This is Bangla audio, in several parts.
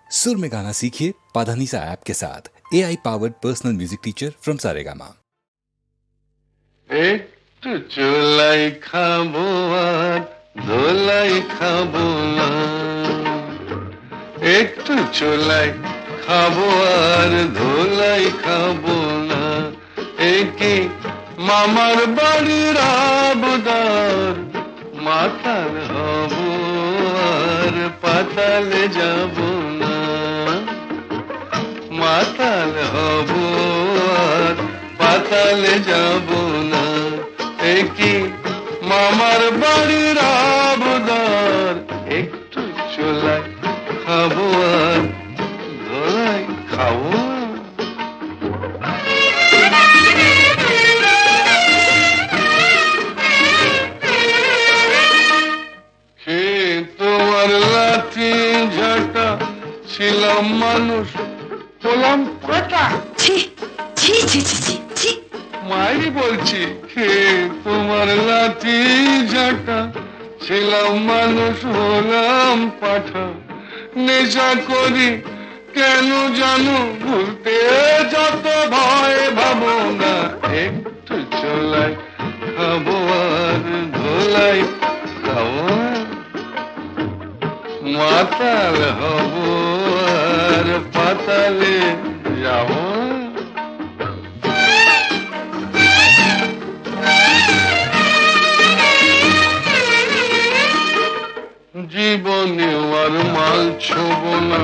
सुर में गाना सीखिए पाधानीसा ऐप के साथ। AI powered personal music teacher from Saregama. একটু চোলাই খাবো আর ধোলাই খাবো না, একটু চোলাই খাবো আর ধোলাই খাবো না, একে মামার বাড়ির আবদার, মাতাল হব আর পাতালে যাব না, মাতাল হব আর পাতালে যাব না, একি মামার বাড়ির আবদার, একটু চোলাই খাবো আর ধোলাই খাবো। তোমার লাঠি ঝাঁটা ছিলাম মানুষ হলাম পাটা। মায়েরই বলছি, তোমার লাঠি ঝাঁটা ছিলাম মানুষ হলাম পাঠা, নেশা করি কেন জানো ভুলতে যত ভয় ভাবো না, একটু চোলাই খাবো আর ধোলাই খাবো, মাতাল হব আর পাতালে যাব। জীবনে আর মাল ছোব না,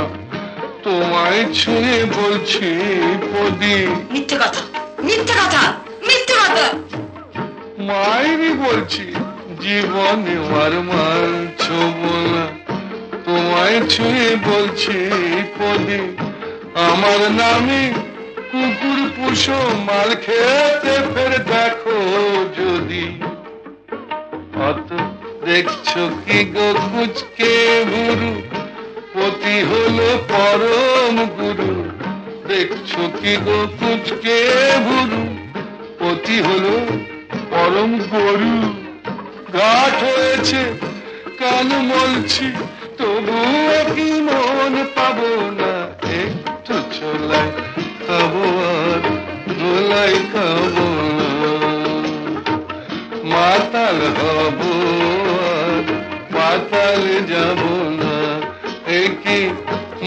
তোমায় ছুঁয়ে বলছি পদি। মিথ্যে কথা, মিথ্যে কথা, মিথ্যে কথা। মায়েরই বলছি, জীবনে আর মাল ছোব না, তোমায় ছুঁয়ে বলছি পদি। আমার নামে কুকুর পুষো, মাল খেতে ফের দেখো যদি। অত দেখছো কি গো কুচকে গুরু, পতি হলো পরম গুরু। দেখছো কি গো কুচকে গুরু, পতি হলো পরম গুরু। ঘাট হয়েছে কান মলছি, তবুও কি মন পাবো না, একটু চোলাই খাবো আর ধোলাই খাবো না, মাতাল হব আর পাতালে যাব না, একি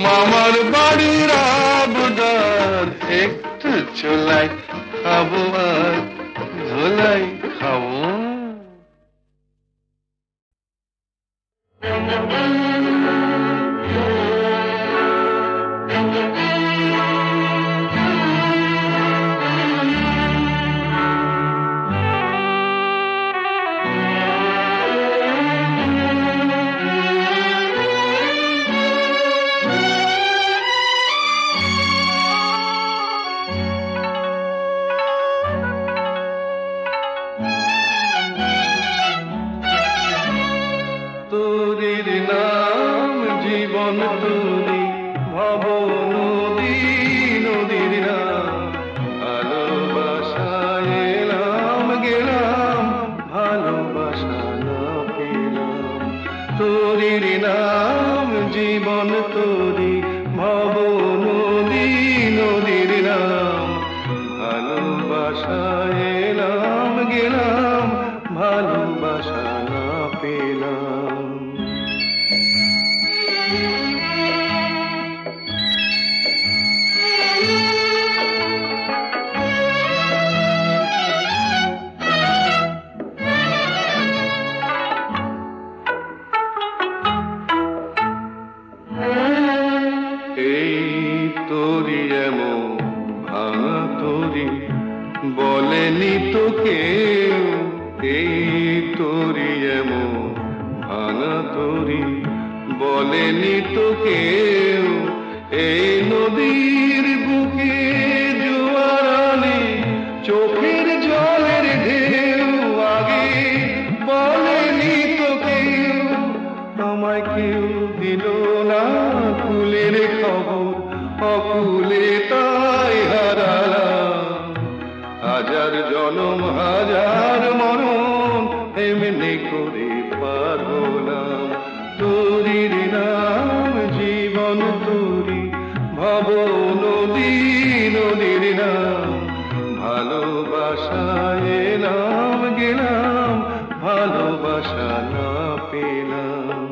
মামার বাড়ির আবদার, একটু চোলাই খাবো আর ধোলাই খাবো। তোরির নাম জীবন তোরি ভব নদী, নদীর নাম ভালোবাসা, এলাম গেলাম ভালোবাসা না পেলাম। তোরির নাম জীবন তোরি ভব নদী, নদীর নাম ভালোবাসা, এলাম গেলাম ভালোবাসা না পেলাম। এই তোরি এমন ভাঙা তোরি বলেনি তো কেউ, এই তোরি এমন ভাঙা তোরি বলেনি তো কেউ। এই নদীর বুকে জোয়ার আনে চোখের জলের ঢেউ, আগে বলেনি তো কেউ। আমায় কেউ দিল না কুলের খবর, অকুলে তাই হারালাম। হাজার জনম হাজার মরণ এমনি করে পার হলাম। তোরির নাম জীবন তোরি ভব নদী নদীর নাম, ভালোবাসায় এলাম গেলাম, ভালোবাসা না পেলাম।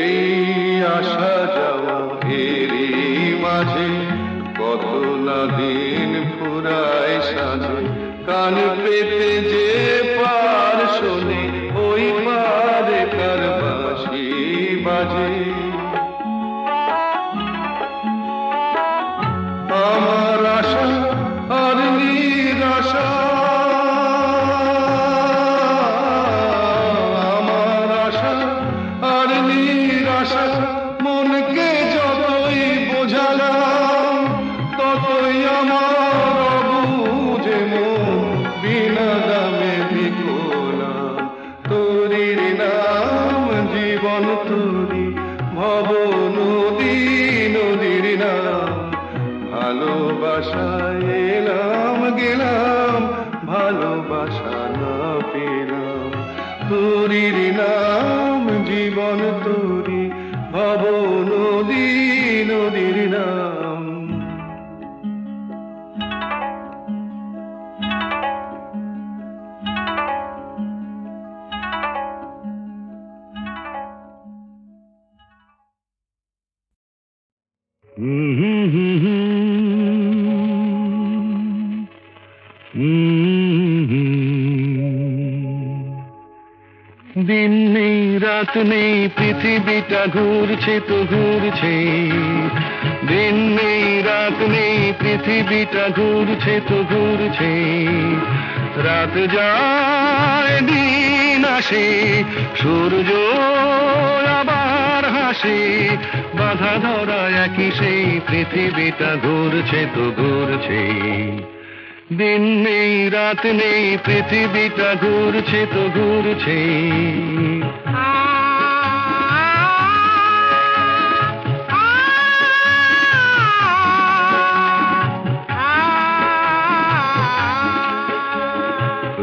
এই আসা যাওয়া এরই মাঝে কত না দিন ফুরায় সাজে, কান পেতে যে পার শোনে ওই পারে কার বাঁশি বাজে। আমার আশা আর নিরাশা, আমার আশা আর নিরাশা, মনকে যতই বোঝালাম ততই আমার অবুঝে মন বিনা দামে বিকলাম। তোরির নাম জীবন তোরি, ভব নদী নদীর নাম, ভালোবাসায় এলাম গেলাম, ভালোবাসা না পেলাম। তোরির নাম জীবন তোরি, ভব নদী নদীর নাম। দিন নেই রাত নেই পৃথিবীটা ঘুরছে তো ঘুরছে, দিন নেই রাত নেই পৃথিবীটা ঘুরছে তো ঘুরছে। রাত যায় দিন আসে, সূর্য আবার হাসে, বাধা ধরা একই সেই পৃথিবীটা ঘুরছে তো ঘুরছে। দিন নেই রাত নেই পৃথিবীটা ঘুরছে তো ঘুরছে।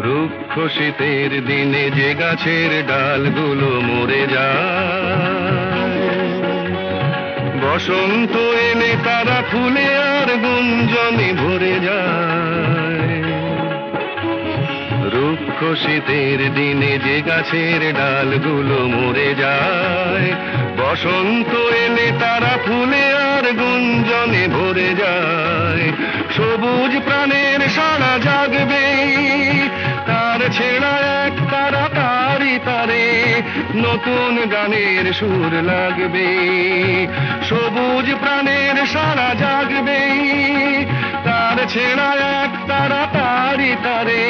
রুক্ষ শীতের দিনে যে গাছের ডালগুলো মরে যায়, বসন্ত এলে তারা ফুলে আর গুঞ্জনে ভরে যায়। রুক্ষ শীতের দিনে যে গাছের ডালগুলো মরে যায়, বসন্ত এলে তারা ফুলে আর গুঞ্জনে ভরে যায়। সবুজ প্রাণের সারা জাগবে, তার ছেঁড়া এক তারা তারি তারে নতুন গানের সুর লাগবে। সবুজ প্রাণের সারা জাগবে, তার ছেঁড়া এক তারা তারি তারে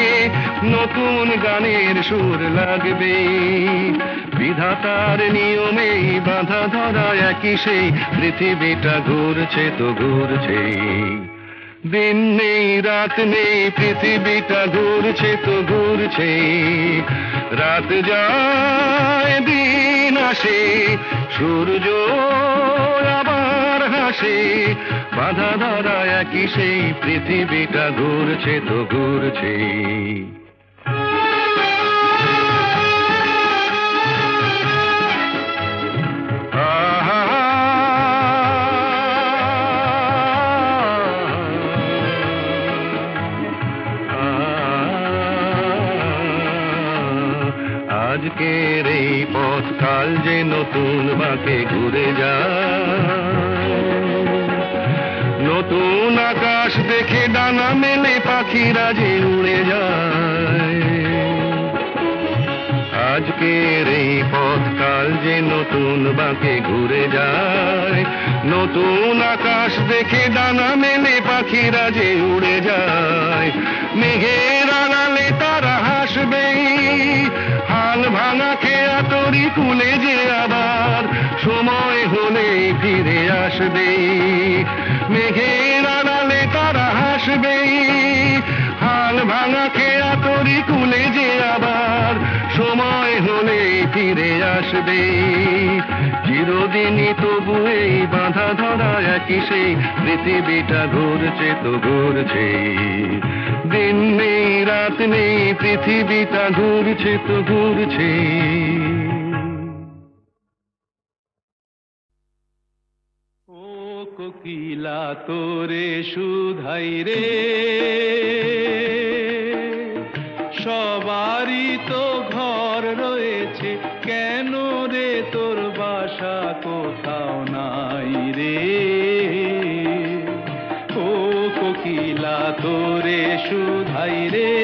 নতুন গানের সুর লাগবে। বিধাতার নিয়মে বাঁধা ধরা একই সেই পৃথিবীটা ঘুরছে তো ঘুরছে। দিন নেই রাত নেই পৃথিবীটা ঘুরছে তো ঘুরছে। রাত যায় দিন আসে, সূর্য আবার হাসে, বাধা ধরা একই সেই পৃথিবীটা ঘুরছে তো ঘুরছে। আজকের এই পথ কাল যে নতুন বাঁকে ঘুরে যায়, নতুন আকাশ দেখে ডানা মেলে পাখিরা যে উড়ে যায়। আজকের এই পথ কাল যে নতুন বাঁকে ঘুরে যায়, নতুন আকাশ দেখে ডানা মেলে পাখিরা যে উড়ে যায়। মেঘের আড়ালে তারা হাসবে, হাল ভাঙা খেয়া তরি কুলে যে আবার সময় হলে ফিরে আসবে। মেঘের আড়ালে তারা হাসবে, হাল ভাঙা খেয়া তরি কুলে যে আবার সময় হলে ফিরে আসবে। চিরদিনই তবু এই বাঁধা ধরা একই সেই পৃথিবীটা ঘুরছে তো ঘুরছে। দিন নেই রাত নেই পৃথিবীটা ঘুরছে তো ঘুরছে। ও কোকিলা তোরে শুধাই রে, সবারই তো ঘর রয়েছে, কেন রে তোর বাসা কোথাও নাই রে। ও কোকিলা তোরে শুধাই রে,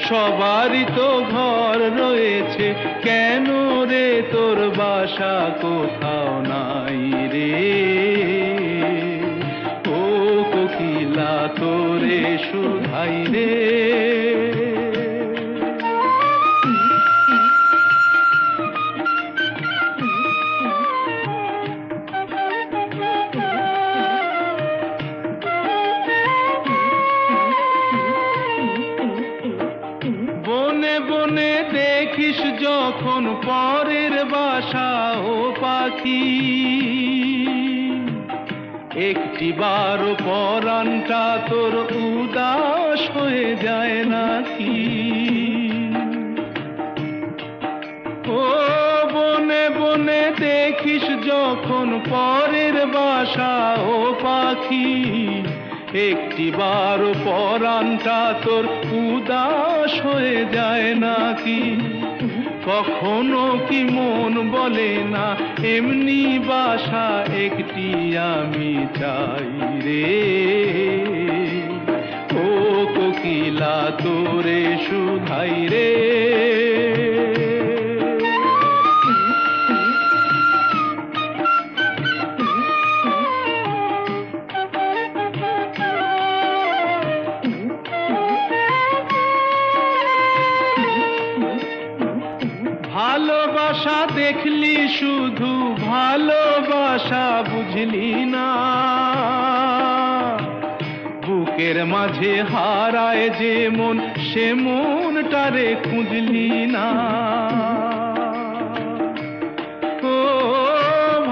সবারই তো ঘর রয়েছে, কেন রে তোর বাসা কোথাও নাই রে। ও কোকিলা তোরে শুধাই রে। বনে বনে দেখিস যখন পরের বাসা ও পাখি, একটি বার পরাণটা তোর উদাস হয়ে যায় নাকি। ও বনে বনে দেখিস যখন পরের বাসা ও পাখি, একটি বার পরাণটা তোর উদাস হয়ে যায় নাকি। কখনো কি মন বলে না এমনি বাসা একটি আমি চাই রে। ও কোকিলা তোরে শুধাই রে। ভালোবাসা দেখলি শুধু ভালোবাসা বুঝলি না, বুকের মাঝে হারায় যে মন সে মনটারে খুঁজলি না। ও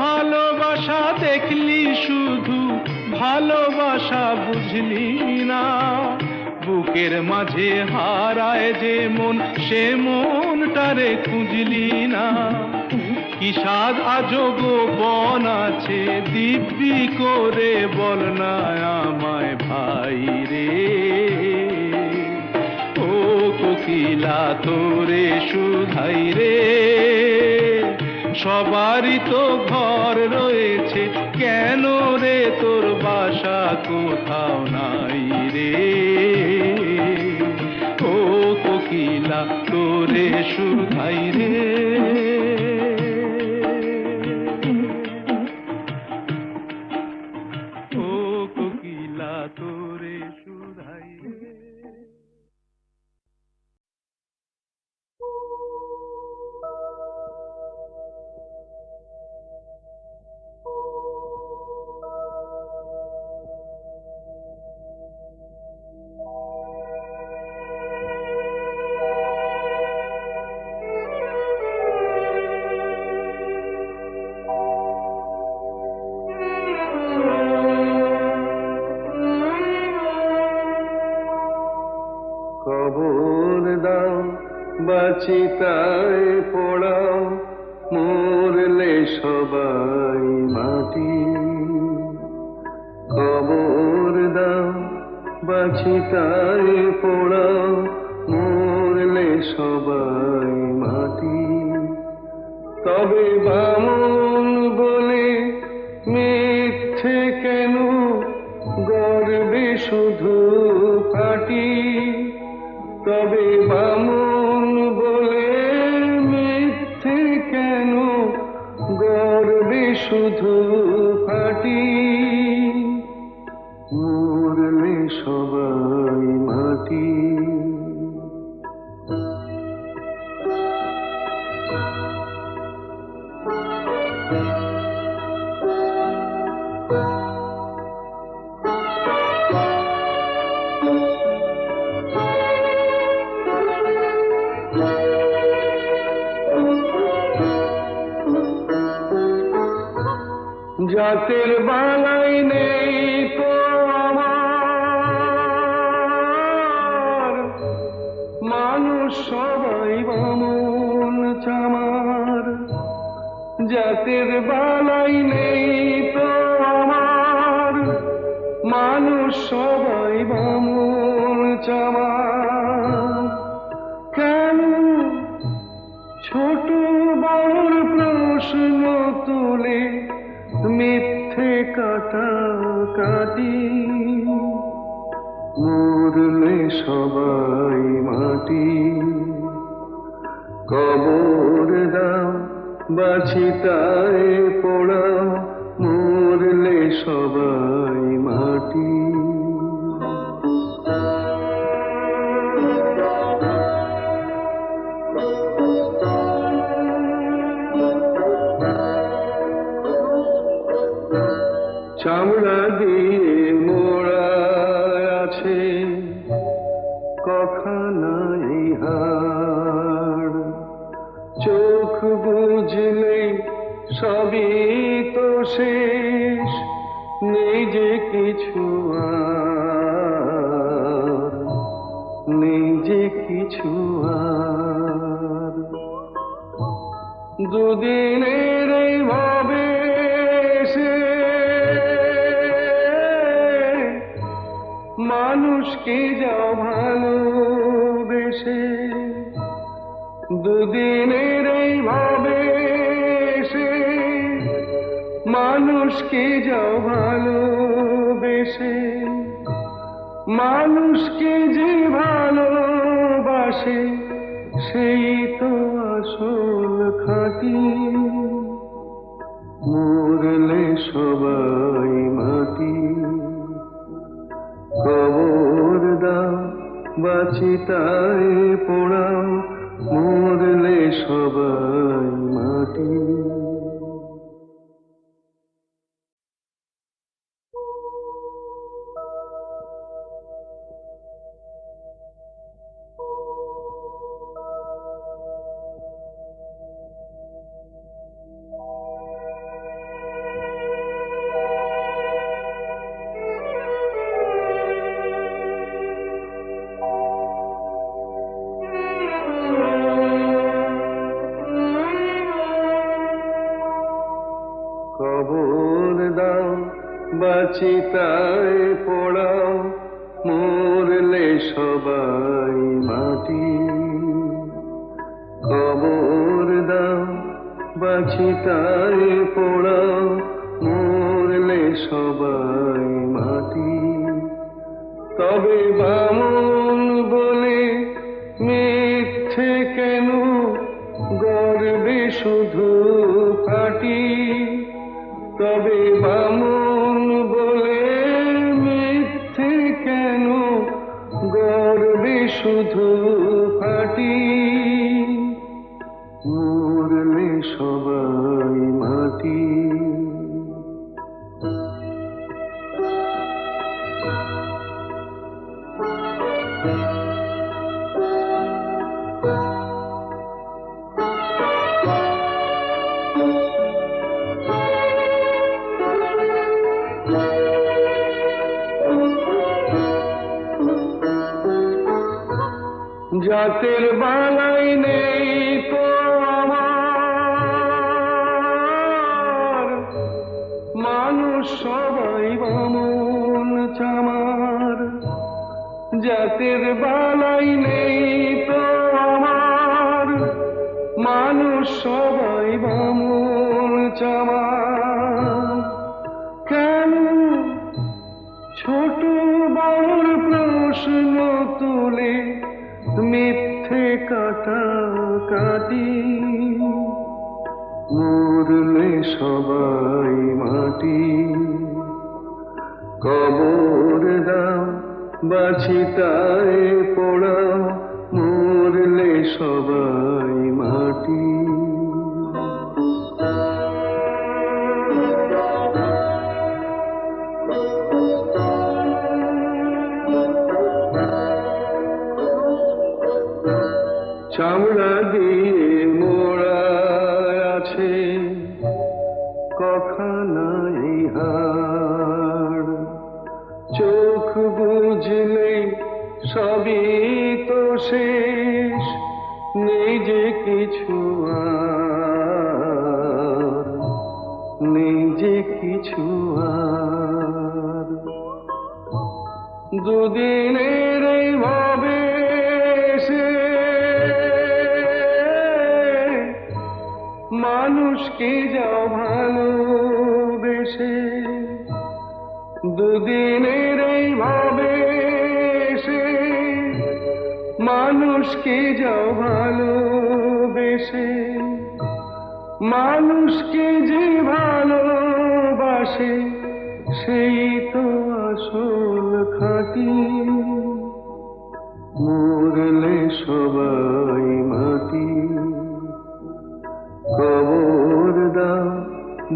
ভালোবাসা দেখলি শুধু ভালোবাসা বুঝলি না, বুকের মাঝে হারায় যে মন সে মনটারে খুঁজলি না। কি স্বাদ আজব বন আছে দিব্যি করে বল না আমায় ভাই রে। ও কোকিলা তোরে শুধাই রে, সবারই তো ঘর রয়েছে, কেন রে তোর বাসা কোথাও নাই রে। ও কোকিলা তোরে শুধাই রে। ও কোকিলা তোরে শুধাই রে। কবর দাও বাচিতায় পড়াও, মরলে সবাই মাটি। কবর দাও বাচিতায় পড়াও, মরলে সবাই মাটি। তবে বামন বলে মিথ্যে কেন, গর্বে শুধু ফাটি। তবে বামন বলে মিথ্যে কেন, গর্বে শুধু ফাটি। মরলে সবাই মাটি। জাতের বালাই নেই তো আমার, মানুষ সবাই বামুন চামার। জাতের বালাই নেই তো আমার, মানুষ সবাই বামুন চামার। কেন ছোট বড় প্রশ্ন তুলে মিথ্যে কাটাকাটি, মরলে সবাই মাটি। কবর দাও বাছিতায় পোড়াও, মরলে সবাই মাটি। চামড়া দিয়ে মোড়া আছে কখানাই হাড়, চোখ বুঝলে সবই তো শেষ, নেই যে কিছু আর, নেই যে কিছু আর। দুদিনের এই ভাবে সে মানুষকে যাও ভালোবেসে, দুদিনের এই ভাবে সে মানুষকে যাও ভালোবেসে। মানুষকে যে ভালোবাসে সেই তো আসল খাঁটি, মরলে সবাই মাটি। কবর দাও বাছিতায় পোড়াও, মরলে সবাই মাটি। কবর দাও বাছিতায় পোড়াও, মরলে সবাই মাটি। কবর দাও বাছিতায় পোড়াও, মরলে সবাই মাটি। তবে বামুন বলে মিথ্যে কেন, গর্বে শুধু কাটি। তবে বামুন বলে মিথ্যে কেন, গর্বে শুধু ফাটি। মরলে সবাই মাটি। জাতের বালাই নেই তো আমার, মানুষ সবাই বামুন চামার। জাতের বালাই নেই তো আমার, মানুষ সবাই বামুন চামার। কেন ছোট বড় প্রশ্ন তুলে মিথ্যে কাটাকাটি, মরলে সবাই মাটি। কবর দাও বাছিতায় পোড়াও, মরলে সবাই মাটি। চামড়া দিয়ে মোড়া আছে কখানাই শেষ নেই যে কিছু আর, নেই যে কিছু আর। দুদিনের এই ভাবে সে মানুষকে যাও ভালোবেসে, দুদিনের এই ভাবে সে মানুষকে যাও ভালোবেসে, মানুষকে যে ভালোবাসে সেই তো আসল খাঁটি। মরলে সবাই মাটি, কবর দাও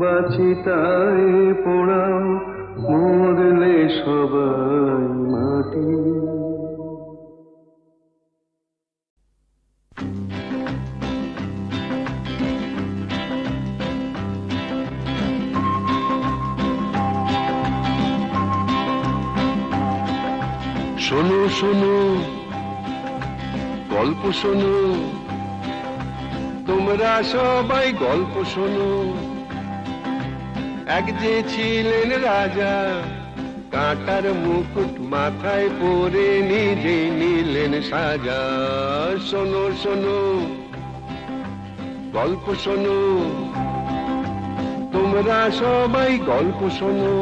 বাচিতায় পোড়াও, মরলে সবাই মাটি। শোনো শোনো গল্প শোনো, তোমরা সবাই গল্প শোনো। এক যে ছিলেন রাজা, কাঁটার মুকুট মাথায় পরে নিজে নিলেন সাজা। শোনো শোনো গল্প শোনো, তোমরা সবাই গল্প শোনো।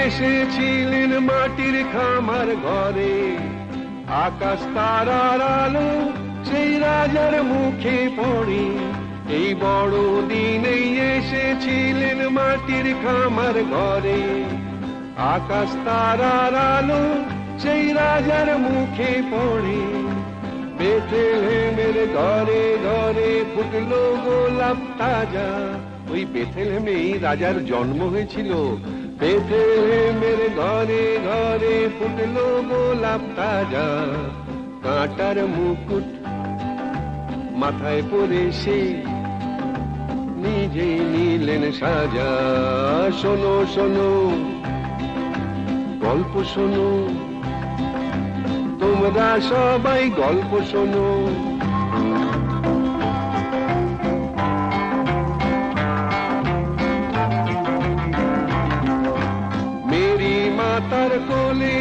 এসেছিলেন মাটির খামার ঘরে, আকাশ তারার আলো সেই রাজার মুখে পড়ে। এই বড় দিনেই এসেছিলেন মাটির খামার ঘরে, আকাশ তারার আলো সেই রাজার মুখে পড়ে। বেথলেহেমের ঘরে ঘরে ফুটলো গোলাপ তাজা, ওই বেথলেহেমেই রাজার জন্ম হয়েছিল। বেথলেহেমের ঘরে ঘরে ফুটলো গোলাপ তাজা, কাঁটার মুকুট মাথায় পরে সে নিজে নিলেন সাজা। শোনো শোনো গল্প শোনো, তোমরা সবাই গল্প শোনো। মেরি মাতার কোলে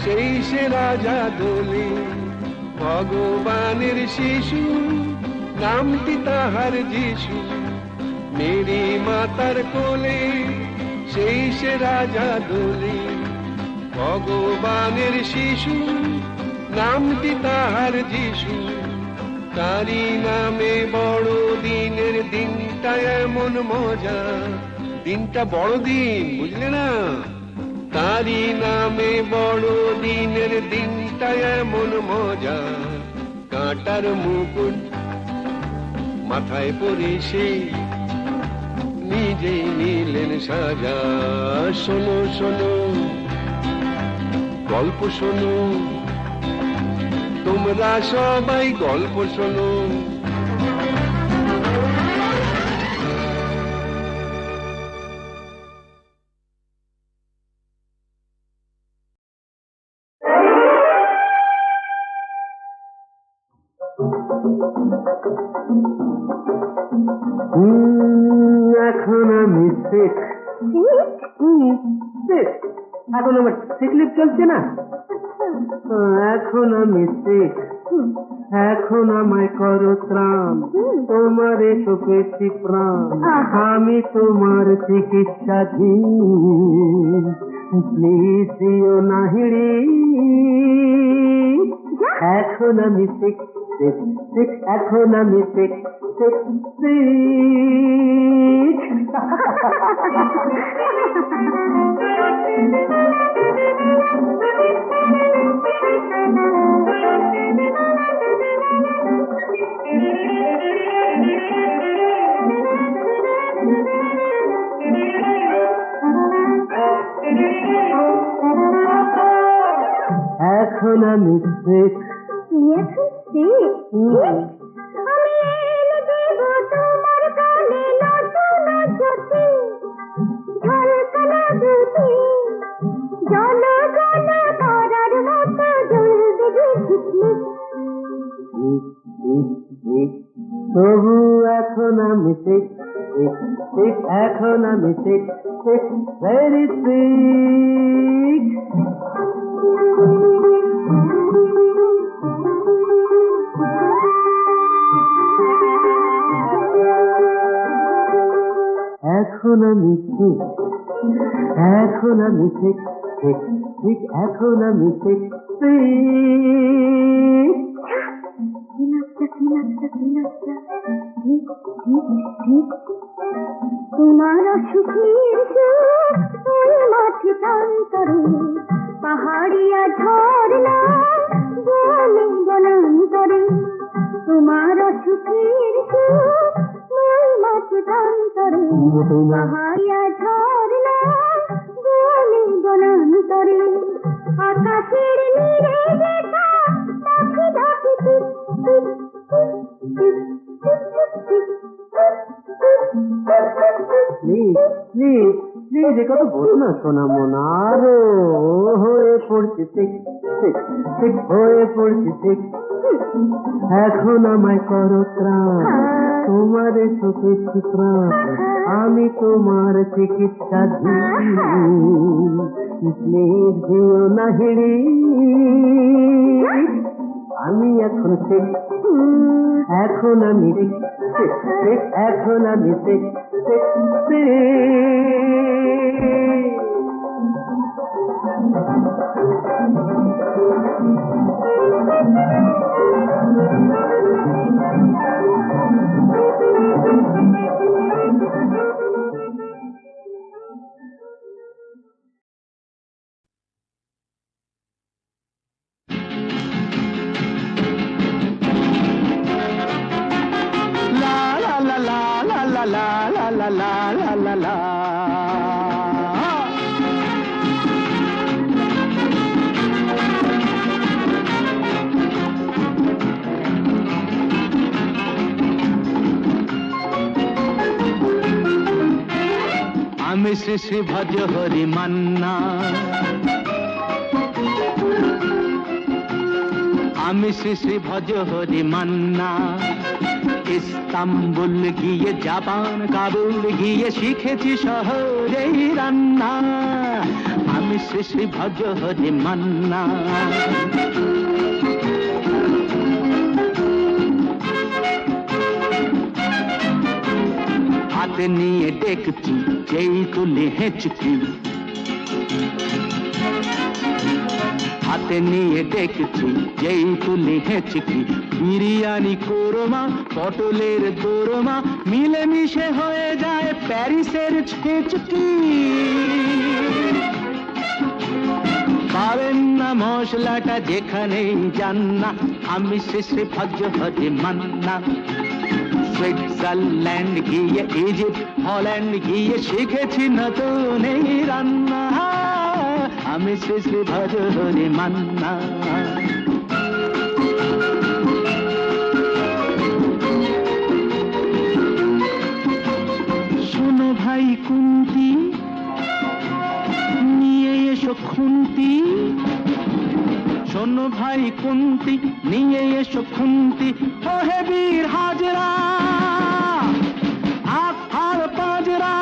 সেই সে রাজা দোলে, ভগবানের শিশু নামটি তাহার যিশু। মেরি মাতার কোলে সেই সে রাজা দোলে, ভগবানের শিশু নামটি তাহার যিশু। তারি নামে বড় দিনের দিনটা এমন মজা, দিনটা বড় দিন বুঝলে না। তারি নামে বড় দিনের দিনটা এমন মজা, কাঁটার মুকুট মাথায় পরে সে নিজে নিলেন সাজা। শোনো শোনো গল্প শোনো, তোমরা সবাই গল্প শোনো। এখন আমি শেখ, এখন আমার সিকলিপ চলছে না। এখন আমি শেখ, এখন আমায় করো ত্রাণ, তোমারে তো পেয়েছি প্রাণ, আমি তোমার চিকিৎসাধীন, প্লিজ দিও না হিড়ি। এখন আমি শেখ, এখন আমি শেখ, শেখ এখন আমি শেখ, এখন ঠিক আমি এনে দেব তোমার গানে ঠিক এখন আমি ঠিক ঠিক ভেরি ঠিক। এখন আমি ঠিক এখন আমি ঠিক ঠিক ঠিক এখন আমি ঠিক ঠিক। তোমার সুখের মাঠে প্রান্তরে পাহাড়িয়া ঝরনা বনে বনান্তরে তোমার সুখের মাঠে প্রান্তরে পাহাড়িয়া ঝরনা বনে বনান্তরে আকাশের নীরে দেখা পাখি ডাকে টিপ টিপ টিপ টিপ প্লিজ প্লিজ প্লিজ এ কথা বলো না সোনা মনা। আরো হয়ে পড়ছে ঠিক ঠিক ঠিক হয়ে পড়ছে ঠিক। এখন আমায় করো ত্রাণ তোমার সুখে প্রাণ আমি তোমার চিকিৎসা প্লিজ দিও না হিড়ি। আমি এখন ঠিক এখন আমি ঠিক ঠিক ঠিক এখন আমি ঠিক ঠিক ঠিক। আমি শ্রী শ্রী ভজ হরি মান্না আমি শ্রী শ্রী ভজ হরি মান্না ইস্তাম্বুল গিয়ে জাপান কাবুল গিয়ে শিখেছি শহরেই রান্না আমি শ্রী শ্রী ভজ হরি মান্না হাতে নিয়ে দেখছি যেই তুলে হেঁচকি হাতে নিয়ে দেখছি যেই তুলে হেঁচকি বিরিয়ানি কোরমা পটলের দোরমা মিলেমিশে হয়ে যায় প্যারিসের ছেচকি পাবেন না মশলাটা যেখানেই যান না আমি শেষে ভজ হরি মান্না সুইজারল্যান্ড গিয়ে ইজিপ্ট হল্যান্ড গিয়ে শিখেছি নতুন এই রান্না আমি শ্রী শ্রী ভজ হরি মান্না শোনো ভাই কুন্তি নিয়ে এসো খুন্তি শোনো ভাই কুন্তি নিয়ে এসো খুন্তি ও হে বীর হাজরা হাত হার পাজরা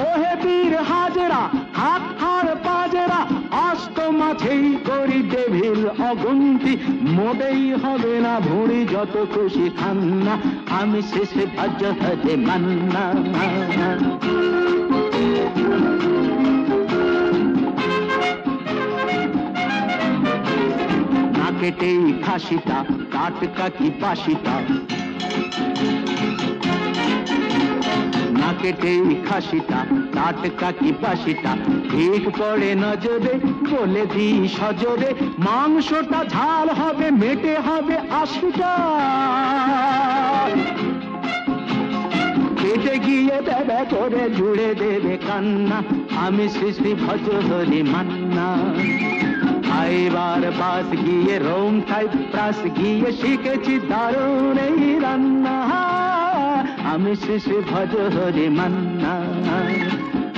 ও হে বীর হাজরা হাত হার পাজরা অস্ত মাঝেই করি দেবীর অগুন্তি মোটেই হবে না ভুঁড়ি যত খুশি খান্না আমি শেষে ভজ হরি মান্না কেটেই খাসিটা টাটকা কি বাসিটা না কেটেই খাসিটা টাটকা কি বাসিটা ঠিক পড়ে নজরে বলে দি সজরে মাংসটা ঝাল হবে মেটে হবে 80টা পেটে গিয়ে বেবে করে জুড়ে দেবে কান্না আমি শ্রী শ্রী ভজ হরি মান্না এবার বাস গিয়ে রোম সাইপ্রাস গিয়ে শিখেছি দারুণ এই রান্না আমি শ্রী শ্রী ভজ হরি মান্না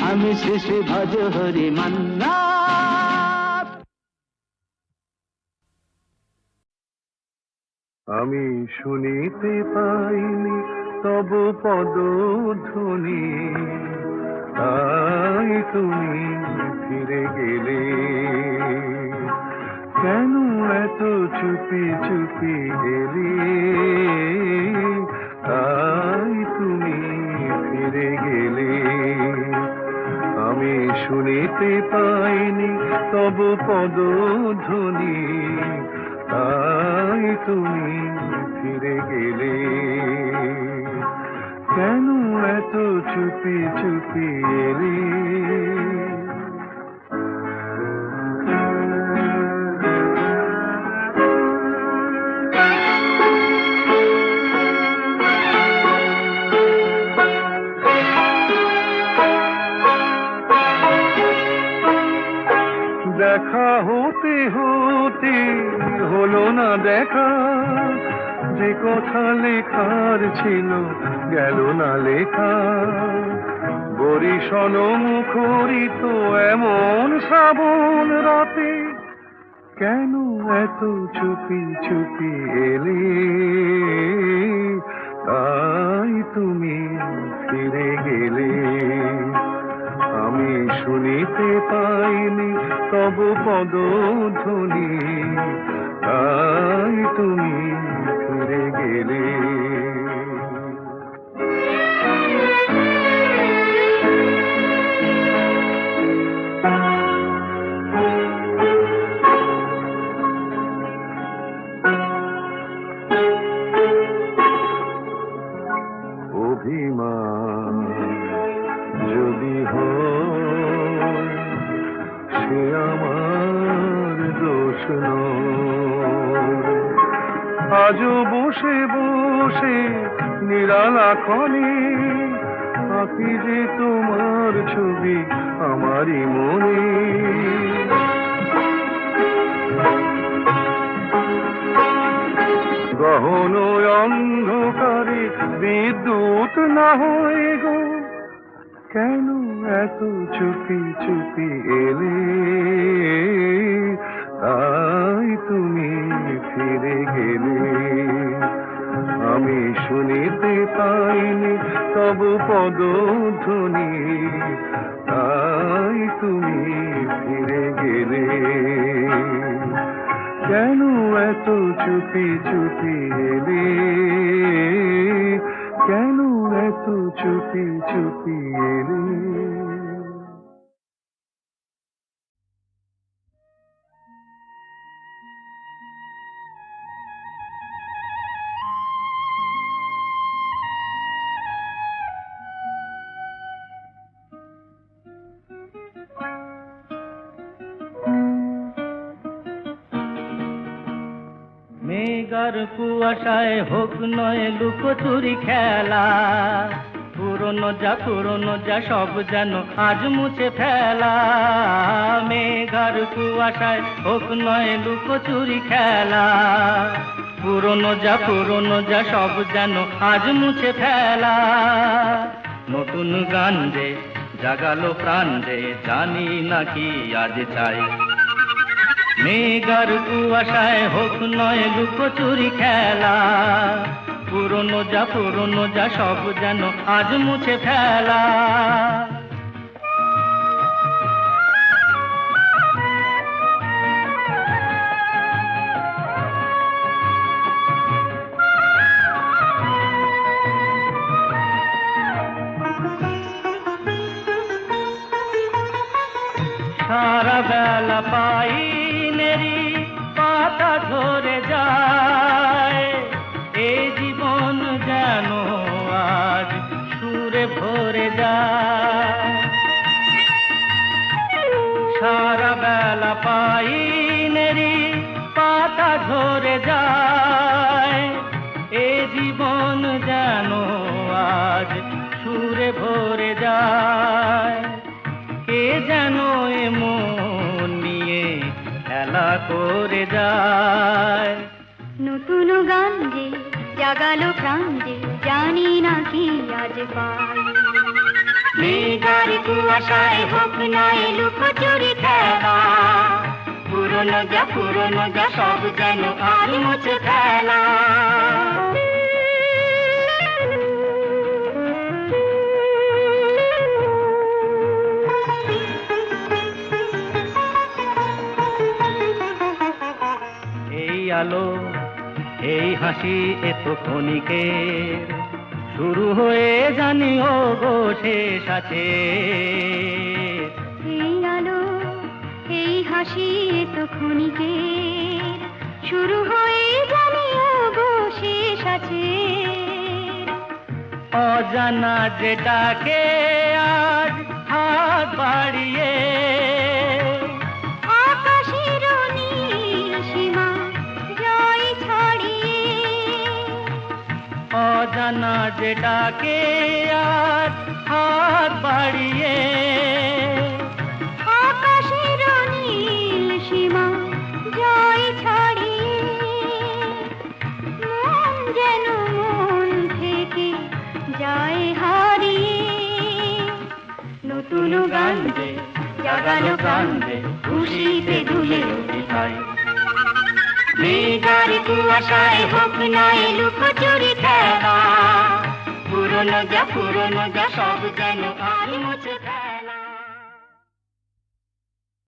আমি শ্রী শ্রী ভজ হরি মান্না আমি শুনিতে পাইনি তবু পদধ্বনি, তাই তুমি ফিরে গেলে। কেন এত চুপি চুপি এলে, তাই তুমি ফিরে গেলে। আমি শুনিতে পাইনি তবু পদধ্বনি, তাই তুমি ফিরে গেলে। কেন এত চুপি চুপি এলে। দেখা হতে হতে হলো না দেখা, যে কথা লেখার ছিল গেল না লেখা। বরিশন মুখরিত এমন শ্রাবণ রাতে, কেন এত চুপি চুপি এলে, তাই তুমি ফিরে গেলে। আমি শুনিতে পাইনি তবু পদধ্বনি, তাই তুমি ফিরে গেলে। অভিমান যদি হয় সে আমার দোষ নয়। আজও বসে বসে নিরালাখনে আঁকি যে তোমার ছবি আমারই মনে। গহন অন্ধকারে বিদ্যুৎ না হয়ে গো, কেন এত চুপি চুপি এলে, তাই তুমি ফিরে গেলে। আমি শুনিতে পাইনি তবু পদধ্বনি, তাই তুমি ফিরে গেলে। কেন এত চুপি চুপি এলে, কেন এত চুপি চুপি এলে। মেঘার কুয়াশায় হোক নয় লুকোচুরি খেলা, পুরনো যা সব যেন আজ মুছে ফেলা। মেঘার কুয়াশায় হোক নয় লুকোচুরি খেলা, পুরনো যা সব যেন আজ মুছে ফেলা। নতুন গান যে জাগালো প্রাণ যে, জানি নাকি আজ চাই। মেঘার কুয়াশায় হোক নয় লুকোচুরি খেলা, পুরনো যা সব যেন আজ মুছে ফেলা। সারা বেলা পাইনেরি পাতা ঝরে যায়, এ জীবন যেন আজ সুরে ভরে যায়। সারা বেলা পাইনেরি পাতা ঝরে যায়, এ জীবন যেন আজ সুরে ভরে যায়। কে যেন মন নিয়ে খেলা করে যায়। নতুন গান যে জাগালো প্রাণ যে, জানি না কি আজ পাই। মেঘার কুয়াশায় হোক নয় লুকোচুরি খেলা, পুরনো যা সব যেন আজ মুছে ফেলা। আলো এই হাসি এত ক্ষণিকের, শুরু হয়ে জানিও গো শেষ আছে। এই আলো এই হাসি তো ক্ষণিকের, শুরু হয়ে জানিও গো শেষ আছে। অজানা যেটাকে আজ হাত বাড়িয়ে, আকাশের নীল সীমা জয় ছড়িয়ে, অজানা যেটাকে আজ হাত বাড়িয়ে, আকাশের নীল সীমা জয় ছড়িয়ে, মন যেন মন থেকে যায় হারিয়ে। নতুন গান যে জাগালো প্রাণ যে, খুশিতে দুলে উঠিতাই। মেঘার কুয়াশায় হোক না এ লুকোচুরি খেলা, পুরনো যা সব যেন আর মুছে ফেলা।